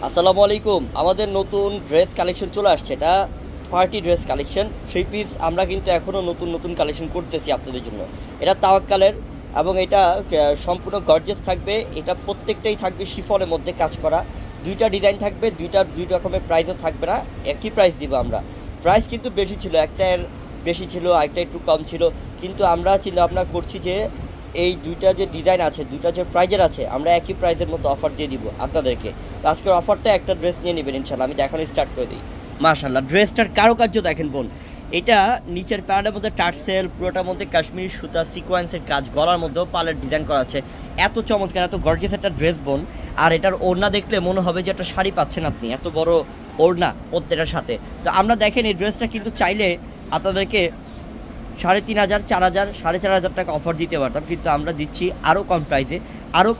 আসসালামু আলাইকুম। আমাদের নতুন ড্রেস কালেকশন চলে আসছে। এটা party dress collection, three piece. আমরা কিন্তু এখনও নতুন নতুন কালেকশন করতেছি আপনাদের জন্য। এটা তাওয়াক্কালের এবং এটা সম্পূর্ণ গর্জিয়াস থাকবে। এটা প্রত্যেকটাই থাকবে শিফনের মধ্যে কাজ করা। দুইটা ডিজাইন থাকবে, দুই রকমের প্রাইসও থাকবে না, একই প্রাইস দিব আমরা। প্রাইস কিন্তু বেশি ছিল, একটার বেশি ছিল, একটা একটু কম ছিল, কিন্তু আমরা চিন্তা ভাবনা করছি যে এই দুইটা যে ডিজাইন আছে, দুইটা যে প্রাইজের আছে, আমরা একই প্রাইজের মতো অফার দিয়ে দিব আপনাদেরকে। তো আজকের অফারটা একটা ড্রেস নিয়ে নেবেন ইনশাল্লাহ। আমি দেখানো স্টার্ট করে দিই। মাশাল্লাহ, ড্রেসটার কারুকার্য দেখেন বোন। এটা নিচের প্যান্টের মধ্যে টার্সেল, পুরোটার মধ্যে কাশ্মীরি সুতা সিকোয়েন্সের কাজ, গলার মধ্যেও পালের ডিজাইন করা আছে। এত চমৎকার, এত গর্জিয়াস একটা ড্রেস বোন। আর এটার ওড়না দেখলে মনে হবে যে একটা শাড়ি পাচ্ছেন আপনি, এত বড় ওড়না প্রত্যেকটার সাথে। তো আমরা দেখেন এই ড্রেসটা কিন্তু চাইলে আপনাদেরকে 3,500, 4,000, 4,500 টাকা অফার দিতে পারতাম, কিন্তু আমরা দিচ্ছি আরও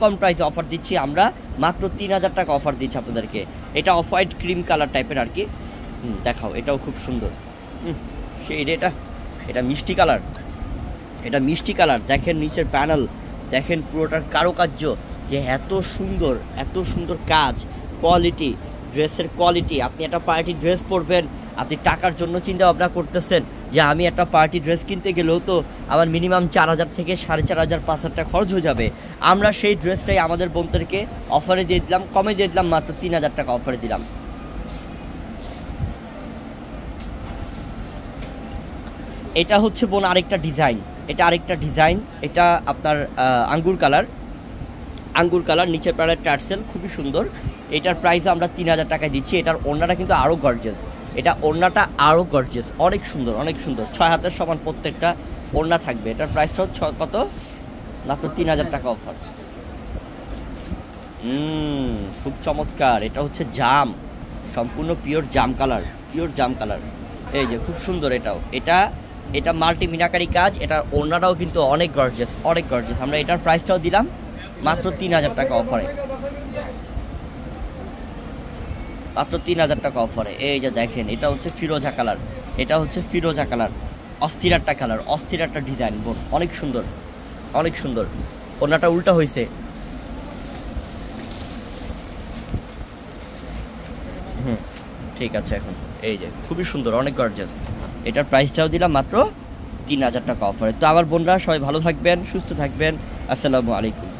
কম প্রাইসে অফার দিচ্ছি। আমরা মাত্র 3,000 টাকা অফার দিচ্ছি আপনাদেরকে। এটা অফ হোয়াইট ক্রিম কালার টাইপের আর কি। দেখাও, এটাও খুব সুন্দর। সেই এটা মিষ্টি কালার। দেখেন নিচের প্যানেল, দেখেন পুরোটার কারুকার্য, যে এত সুন্দর কাজ, কোয়ালিটি, ড্রেসের কোয়ালিটি। আপনি একটা পার্টি ড্রেস পরবেন, আপনি টাকার জন্য চিন্তা ভাবনা করতেছেন যে আমি একটা পার্টি ড্রেস কিনতে গেলেও তো আমার মিনিমাম 4,000 থেকে 4,500, 5,000 টাকা খরচ হয়ে যাবে। আমরা সেই ড্রেসটাই আমাদের বোনদেরকে অফারে দিয়ে দিলাম, কমে দিয়ে দিলাম, মাত্র 3,000 টাকা অফারে দিলাম। এটা হচ্ছে বোন আরেকটা ডিজাইন। এটা আপনার আঙ্গুর কালার, নিচে প্যারের টার্সেল, খুবই সুন্দর। এটার প্রাইস আমরা 3,000 টাকায় দিচ্ছি। এটার ওড়নাটা কিন্তু আরও গর্জিয়াস। অনেক সুন্দর। 6 হাতের সমান প্রত্যেকটা ওড়না থাকবে। এটার প্রাইসটা কত? মাত্র 3,000 টাকা অফার। খুব চমৎকার। এটা হচ্ছে জাম, সম্পূর্ণ পিওর জাম কালার। এই যে খুব সুন্দর। এটা মাল্টি মিনাকারি কাজ। এটার ওড়নাটাও কিন্তু অনেক গর্জিয়াস। আমরা এটার প্রাইসটাও দিলাম মাত্র 3,000 টাকা অফারে। এই যে দেখেন, এটা হচ্ছে ফিরোজা কালার। অস্থির একটা ডিজাইন বোন, অনেক সুন্দর। ওড়নাটা উল্টা হয়েছে। ঠিক আছে। এখন এই যে খুবই সুন্দর, অনেক গর্জিয়াস। এটার প্রাইসটাও দিলাম মাত্র 3,000 টাকা অফারে। তো আমার বোনরা সবাই ভালো থাকবেন, সুস্থ থাকবেন। আসসালামু আলাইকুম।